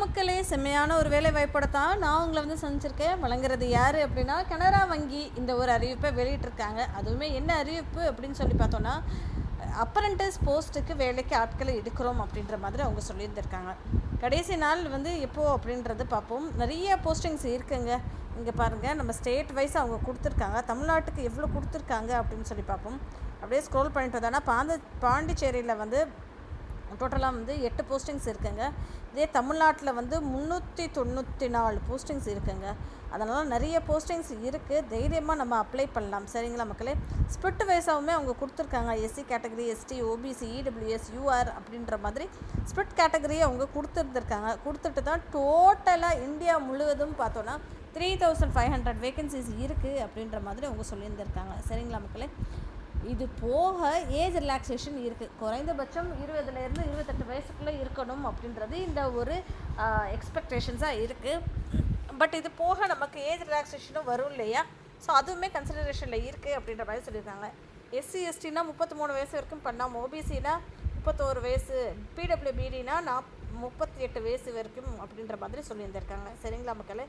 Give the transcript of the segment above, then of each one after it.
மக்களே, செம்மையான ஒரு வேலை வாய்ப்போட தான் நான் உங்களை வந்து சந்திச்சிருக்கேன். வழங்குறது யார் அப்படின்னா, கனரா வங்கி இந்த ஒரு அறிவிப்பை வெளியிட்டிருக்காங்க. அதுவுமே என்ன அறிவிப்பு அப்படின்னு சொல்லி பார்த்தோன்னா, அப்ரண்டிஸ் போஸ்ட்டுக்கு வேலைக்கு ஆட்களை எடுக்கிறோம் அப்படின்ற மாதிரி அவங்க சொல்லியிருந்திருக்காங்க. கடைசி நாள் வந்து எப்போது அப்படின்றது பார்ப்போம். நிறைய போஸ்டிங்ஸ் இருக்குங்க. இங்கே பாருங்கள், நம்ம ஸ்டேட் வைஸ் அவங்க கொடுத்துருக்காங்க. தமிழ்நாட்டுக்கு எவ்வளோ கொடுத்துருக்காங்க அப்படின்னு சொல்லி பார்ப்போம். அப்படியே ஸ்க்ரோல் பண்ணிட்டு வந்தோன்னா பாண்டிச்சேரியில் வந்து டோட்டலாக வந்து 8 போஸ்டிங்ஸ் இருக்குங்க. இதே தமிழ்நாட்டில் வந்து 394 போஸ்டிங்ஸ் இருக்குங்க. அதனால் நிறைய போஸ்டிங்ஸ் இருக்குது. தைரியமாக நம்ம அப்ளை பண்ணலாம். சரிங்களா மக்களே? ஸ்பிரிட் வைஸாகவுமே அவங்க கொடுத்துருக்காங்க. SC category, ST, OBC, EWS, UR அப்படின்ற மாதிரி ஸ்பிரிட் கேட்டகரியை அவங்க கொடுத்துட்டு தான் டோட்டலாக இந்தியா முழுவதும் பார்த்தோன்னா 3500 வேகன்சிஸ் இருக்குது அப்படின்ற மாதிரி அவங்க சொல்லியிருந்திருக்காங்க. சரிங்களா மக்களே? இது போக ஏஜ் ரிலாக்ஸேஷன் இருக்குது. குறைந்தபட்சம் 20லேருந்து 28 வயசுக்குள்ளே இருக்கணும் அப்படின்றது இந்த ஒரு எக்ஸ்பெக்டேஷன்ஸாக இருக்குது. பட் இது போக நமக்கு ஏஜ் ரிலாக்ஸேஷனும் வரும் இல்லையா? ஸோ அதுவுமே கன்சிடரேஷனில் இருக்குது அப்படின்ற மாதிரி சொல்லியிருக்காங்க. எஸ்சி எஸ்டினா 33 வயசு வரைக்கும் பண்ணலாம். ஓபிசினா 31 வயசு, பிடபிள்யூபிடினா 38 வயசு வரைக்கும் அப்படின்ற மாதிரி சொல்லியிருந்திருக்காங்க. சரிங்களா மக்களே?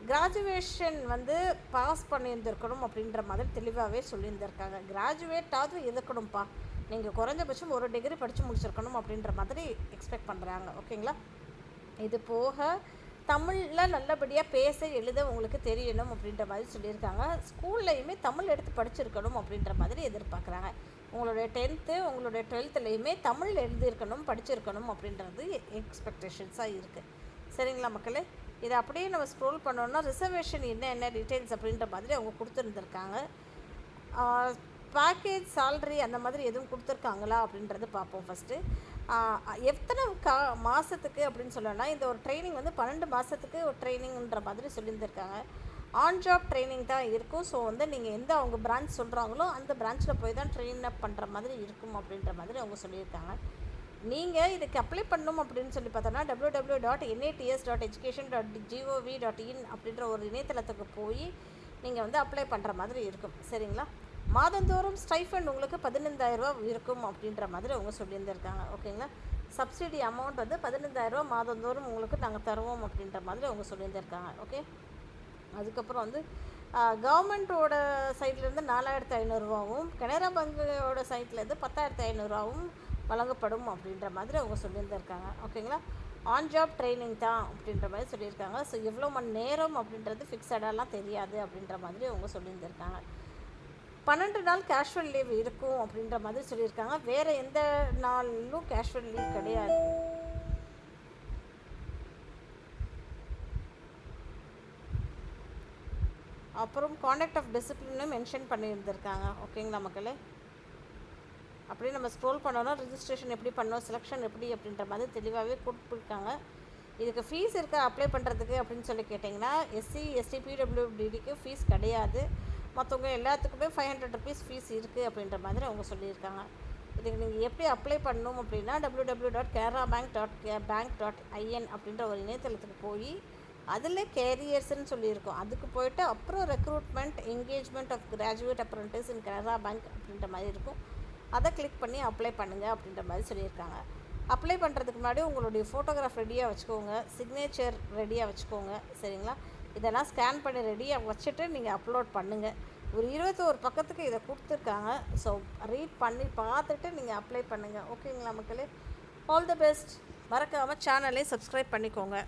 கிராஜுவேஷன் வந்து பாஸ் பண்ணியிருந்திருக்கணும் அப்படின்ற மாதிரி தெளிவாகவே சொல்லியிருந்திருக்காங்க. கிராஜுவேட்டாவது இருக்கணும்ப்பா, நீங்கள் குறைஞ்சபட்சம் ஒரு டிகிரி படித்து முடிச்சிருக்கணும் அப்படின்ற மாதிரி எக்ஸ்பெக்ட் பண்ணுறாங்க. ஓகேங்களா? இது போக தமிழில் நல்லபடியாக பேச எழுத உங்களுக்கு தெரியணும் அப்படின்ற மாதிரி சொல்லியிருக்காங்க. ஸ்கூல்லையுமே தமிழ் எடுத்து படிச்சிருக்கணும் அப்படின்ற மாதிரி எதிர்பார்க்குறாங்க. உங்களுடைய 10th உங்களுடைய 12thலையுமே தமிழ் எழுதியிருக்கணும், படிச்சிருக்கணும் அப்படின்றது எக்ஸ்பெக்டேஷன்ஸாக இருக்குது. சரிங்களா மக்களே? இதை அப்படியே நம்ம ஸ்க்ரோல் பண்ணோன்னா ரிசர்வேஷன் என்ன டீட்டெயில்ஸ் அப்படின்ற மாதிரி அவங்க கொடுத்துருந்துருக்காங்க. பேக்கேஜ், சேல்ரி அந்த மாதிரி எதுவும் கொடுத்துருக்காங்களா அப்படின்றது பார்ப்போம். ஃபஸ்ட்டு எத்தனை மாதத்துக்கு அப்படின்னு சொல்லணும்னா, இந்த ஒரு ட்ரைனிங் வந்து 12 மாதத்துக்கு ஒரு ட்ரைனிங்ன்ற மாதிரி சொல்லியிருந்திருக்காங்க. ஆன் ஜாப் ட்ரைனிங் தான் இருக்கும். ஸோ வந்து நீங்கள் எந்த அவங்க பிரான்ச் சொல்கிறாங்களோ அந்த பிரான்ச்சில் போய் தான் ட்ரெயின் அப் பண்ணுற மாதிரி இருக்கும் அப்படின்ற மாதிரி அவங்க சொல்லியிருக்காங்க. நீங்கள் இதுக்கு அப்ளை பண்ணணும் அப்படின்னு சொல்லி பார்த்தோன்னா www.nats.education.gov.in அப்படின்ற ஒரு இணையதளத்துக்கு போய் நீங்கள் வந்து அப்ளை பண்ணுற மாதிரி இருக்கும். சரிங்களா? மாதந்தோறும் ஸ்டைஃபண்ட் உங்களுக்கு 15,000 ரூபா இருக்கும் அப்படின்ற மாதிரி அவங்க சொல்லியிருந்திருக்காங்க. ஓகேங்களா? சப்சிடி அமௌண்ட் வந்து 15,000 ரூபா மாதந்தோறும் உங்களுக்கு நாங்கள் தருவோம் அப்படின்ற மாதிரி அவங்க சொல்லியிருந்திருக்காங்க. ஓகே, அதுக்கப்புறம் வந்து கவர்மெண்ட்டோட சைட்லேருந்து 4,500 ரூபாவும், கனரா வங்கியோட சைட்லேருந்து 10,500 ரூபாவும் வழங்கப்படும் அப்படின்ற மாதிரி அவங்க சொல்லியிருந்திருக்காங்க. ஓகேங்களா? ஆன் ஜாப் ட்ரைனிங் தான் அப்படின்ற மாதிரி சொல்லியிருக்காங்க. ஸோ எவ்வளோ மணி நேரம் அப்படின்றது ஃபிக்ஸடாலாம் தெரியாது அப்படின்ற மாதிரி அவங்க சொல்லியிருந்திருக்காங்க. 12 நாள் கேஷுவல் லீவ் இருக்கும் அப்படின்ற மாதிரி சொல்லியிருக்காங்க. வேறு எந்த நாளிலும் கேஷுவல் லீவ் கிடையாது. அப்புறம் கான்டக்ட் ஆஃப் டிசிப்ளினும் மென்ஷன் பண்ணியிருந்திருக்காங்க. ஓகேங்களா மக்களே? அப்படியே நம்ம ஸ்க்ரோல் பண்ணோன்னா ரிஜிஸ்ட்ரேஷன் எப்படி பண்ணோம், செலெக்ஷன் எப்படி அப்படின்ற மாதிரி தெளிவாகவே கொடுத்துருக்காங்க. இதுக்கு ஃபீஸ் இருக்கா அப்ளை பண்ணுறதுக்கு அப்படின்னு சொல்லி கேட்டிங்கன்னா, எஸ்சி எஸ்டி பிடபிள்யூடிக்கு ஃபீஸ் கிடையாது. மற்றவங்க எல்லாத்துக்குமே 500 ருபீஸ் ஃபீஸ் இருக்குது அப்படின்ற மாதிரி அவங்க சொல்லியிருக்காங்க. இதுக்கு நீங்கள் எப்படி அப்ளை பண்ணணும் அப்படின்னா www.canarabank.in அப்படின்ற ஒரு இணையதளத்துக்கு போய் அதில் கேரியர்ஸ்ன்னு சொல்லியிருக்கோம். அதுக்கு போய்ட்டு அப்புறம் recruitment engagement of graduate apprentice in Canara bank அப்படின்ற மாதிரி இருக்கும். அதை கிளிக் பண்ணி அப்ளை பண்ணுங்கள் அப்படின்ற மாதிரி சொல்லியிருக்காங்க. அப்ளை பண்ணுறதுக்கு முன்னாடி உங்களுடைய ஃபோட்டோகிராஃப் ரெடியாக வச்சுக்கோங்க, சிக்னேச்சர் ரெடியாக வச்சுக்கோங்க. சரிங்களா? இதெல்லாம் ஸ்கேன் பண்ணி ரெடியாக வச்சுட்டு நீங்கள் அப்லோட் பண்ணுங்கள். ஒரு 21 பக்கத்துக்கு இதை கொடுத்துருக்காங்க. ஸோ ரீட் பண்ணி பார்த்துட்டு நீங்கள் அப்ளை பண்ணுங்கள். ஓகேங்களா மக்களே? All the best. மறக்காமல் சேனலை சப்ஸ்கிரைப் பண்ணிக்கோங்க.